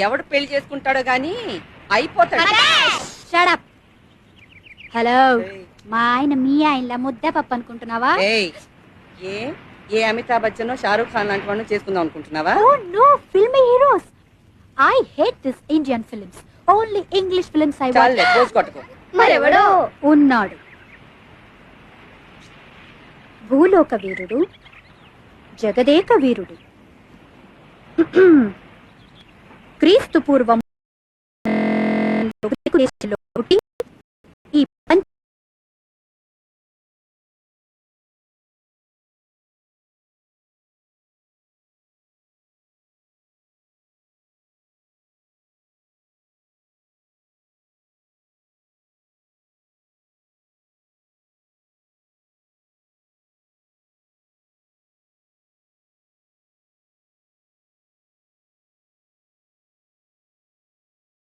ఎవడు పెళ్లి చేసుకుంటాడో గాని అయిపోతాడు. షడప్. హలో, మా ఆయన మీ ఆయనలా ముద్ద పప్పు అనుకుంటున్నావా? ఏయ్, ఏ అమితాబ్ బచ్చన్ షారూక్ ఖాన్ లాంటి వాడిని చేసుకుందాం అనుకుంటున్నావా? Oh no, filmy heroes. I hate this Indian films. Only English films I watch. చాలే పోజ్ కొట్టుకో. మరెవడో ఉన్నాడు. భూలోక వీరుడు, జగదేక వీరుడు. క్రీస్తు పూర్వం